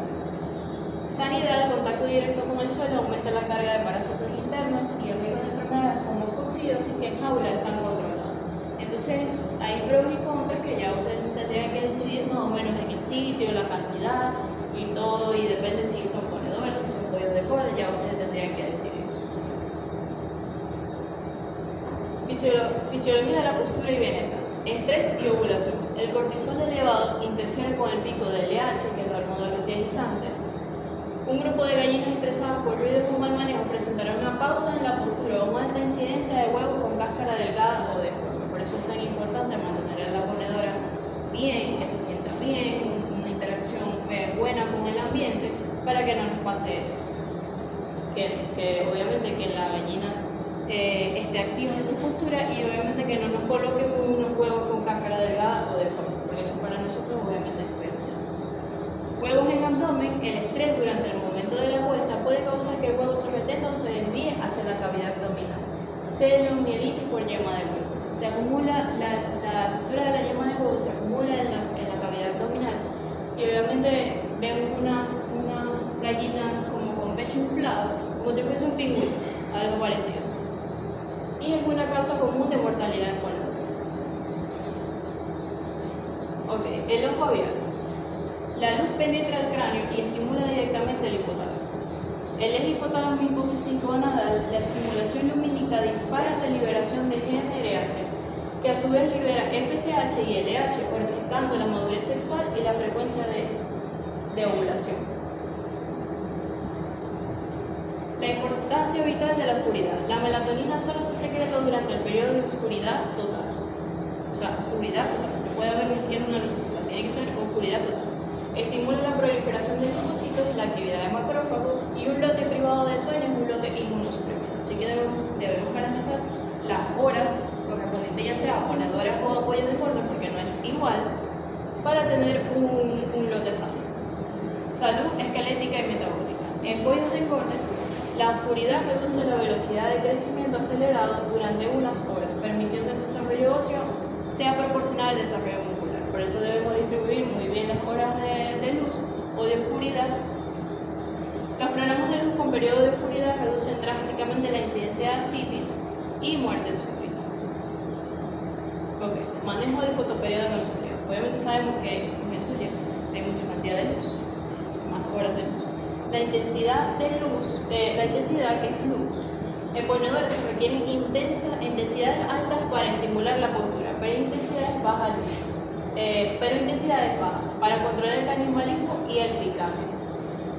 Sanidad, el contacto directo con el suelo aumenta la carga de parásitos internos y el riesgo de enfermedades como coccidosis que en jaula están controladas. Entonces, hay pros y contras que ya ustedes tendrían que decidir más o menos en el sitio, la cantidad y todo, y depende si son ponedores, si son pollos de corte, ya ustedes tendrían que decidir. Fisiología de la postura y bienestar. Estrés y ovulación. El cortisol elevado interfiere con el pico de LH, que es el hormona luteinizante. Un grupo de gallinas estresadas por ruidos o mal manejo presentará una pausa en la postura o una alta incidencia de huevos con cáscara delgada o deforme. Por eso es tan importante mantener a la ponedora bien, que se sienta bien, una interacción buena con el ambiente para que no nos pase eso. Que obviamente que la gallina esté activa en su postura y obviamente que no nos coloque unos huevos con cáscara delgada o deforme, porque eso para nosotros obviamente es peor. Huevos en abdomen. El estrés durante el momento de la puesta puede causar que el huevo se retenga o se desvíe hacia la cavidad abdominal. Celomielitis por yema de huevo. Se acumula la estructura de la yema de huevo, se acumula en la cavidad abdominal y obviamente vemos una gallina como con pecho inflado, como si fuese un pingüino, algo parecido. Y es una causa común de mortalidad en ponedor. Ok, el ojo abierto. La luz penetra el cráneo y estimula directamente el hipotálamo. El eje hipotálamo hipófisis gonadal, la estimulación lumínica dispara la liberación de GnRH, que a su vez libera FSH y LH, orquestando la madurez sexual y la frecuencia de ovulación. La importancia vital de la oscuridad. La melatonina solo se secreta durante el periodo de oscuridad total. O sea, oscuridad total. No puede haber ni siquiera una lucecita, tiene que ser oscuridad total. Estimula la proliferación de linfocitos, la actividad de macrófagos y un lote privado de sueño es un lote inmunosuprimido. Así que debemos garantizar las horas correspondientes, ya sea a ponedoras o apoyo igual para tener un lote sano. Salud esquelética y metabólica. En pollos de engorde, la oscuridad reduce la velocidad de crecimiento acelerado durante unas horas, permitiendo el desarrollo óseo sea proporcional al desarrollo muscular. Por eso debemos distribuir muy bien las horas de luz o de oscuridad. Los programas de luz con periodo de oscuridad reducen drásticamente la incidencia de ascitis y muerte súbita. Manejo del fotoperiodo en el Zulia. Obviamente sabemos que en el Zulia hay mucha cantidad de luz, más horas de luz. La intensidad de luz, la intensidad que es luz. En ponedores se requieren intensidades altas para estimular la postura, pero intensidades bajas para controlar el canibalismo y el picaje.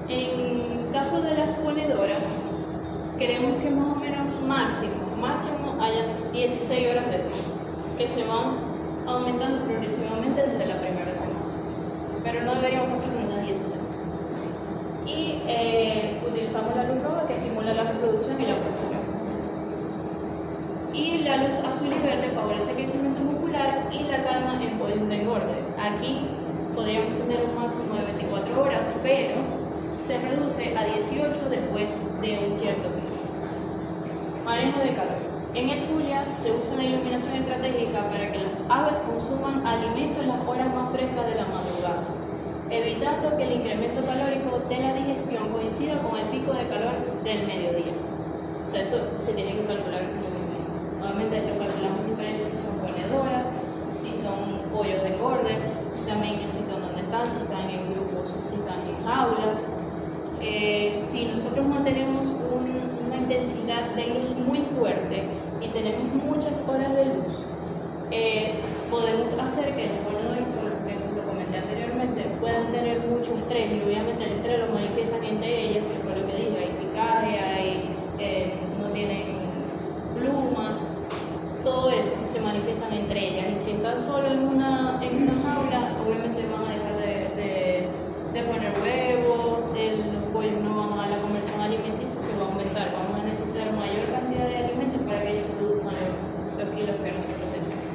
En caso de las ponedoras, queremos que más o menos máximo haya 16 horas de luz, que se van aumentando progresivamente desde la primera semana, pero no deberíamos pasar de unas 16. Y utilizamos la luz roja que estimula la reproducción y la postura. Y la luz azul y verde favorece el crecimiento muscular y la calma en pollos de engorde. Aquí podríamos tener un máximo de 24 horas, pero se reduce a 18 después de un cierto tiempo. Manejo de calor. En el Zulia se usa la iluminación estratégica para que las aves consuman alimento en las horas más frescas de la madrugada, evitando que el incremento calórico de la digestión coincida con el pico de calor del mediodía. O sea, eso se tiene que calcular muy bien. Obviamente lo calculamos diferente si son ponedoras, si son pollos de engorde, también el sitio donde están, si están en grupos, si están en jaulas. Si nosotros mantenemos una intensidad de luz muy fuerte y tenemos muchas horas de luz, podemos hacer que los ponedores, por lo que lo comenté anteriormente, puedan tener mucho estrés, y obviamente el estrés lo manifiestan entre ellas, que fue lo que dije, hay picaje, no tienen plumas, todo eso se manifiestan entre ellas, y si están solo en una jaula, obviamente van a dejar de poner huevos, los pollos no van a la conversión alimenticia, se va a aumentar, vamos a necesitar mayor cantidad de alimentos para que ellos produzcan los kilos que nosotros deseamos.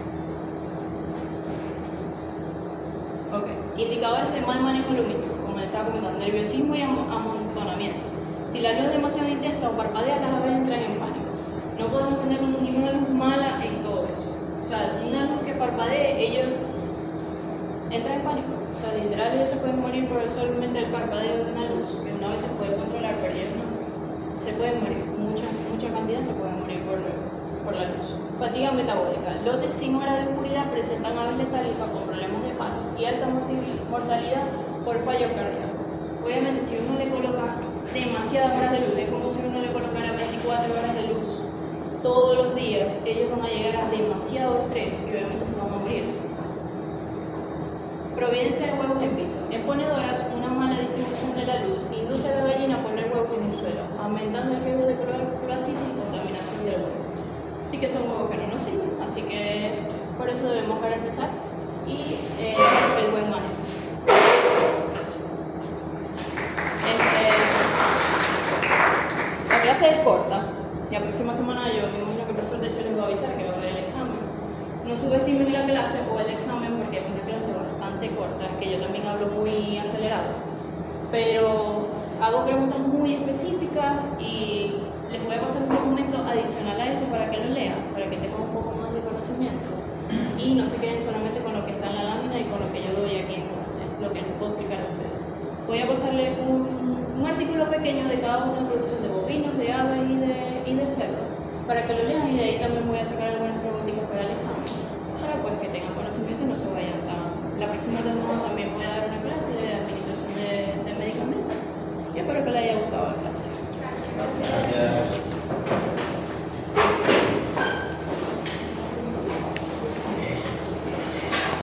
Indicadores de mal manejo lumínico, como les estaba comentando, nerviosismo y amontonamiento. Si la luz es demasiado intensa o parpadea, las aves entran en pánico. No podemos tener ninguna luz mala en todo eso. O sea, una luz que parpadee, ellos entran en pánico. O sea, literal, ellos se pueden morir por solamente el parpadeo de una luz, que una vez se puede controlar, pero ellos no. Se pueden morir, mucha cantidad se puede morir por la luz. Fatiga metabólica. Lotes sin hora de oscuridad presentan aves letárgicas con problemas de patas y alta mortalidad por fallo cardíaco. Obviamente, si uno le coloca demasiadas horas de luz, es como si uno le colocara 24 horas de luz todos los días, ellos van a llegar a demasiado estrés y obviamente se van a morir. Providencia de huevos en piso. En ponedoras, una mala distribución de la luz induce a la gallina a poner huevos en el suelo, aumentando el riesgo de cloacitis y contaminación del huevo. Así que son huevos que no nos sirven, así que por eso debemos garantizar y el buen manejo. La clase es corta. La próxima semana yo me imagino que el profesor de hecho les va a avisar que va a haber el examen. No subestimen la clase o el examen porque es una clase bastante corta, que yo también hablo muy acelerado, pero hago preguntas muy específicas y les voy a pasar un documento adicional a esto para que lo lean, para que tengan un poco más de conocimiento y no se queden solamente con lo que está en la lámina y con lo que yo doy aquí en clase, lo que les puedo explicar a ustedes. Voy a pasarle un artículo pequeño de cada una, producción de bovinos, de aves y de cerdos, para que lo lean, y de ahí también voy a sacar algunas preguntitas para el examen, para pues que tengan conocimiento y no se vayan tan... La próxima semana también voy a dar una clase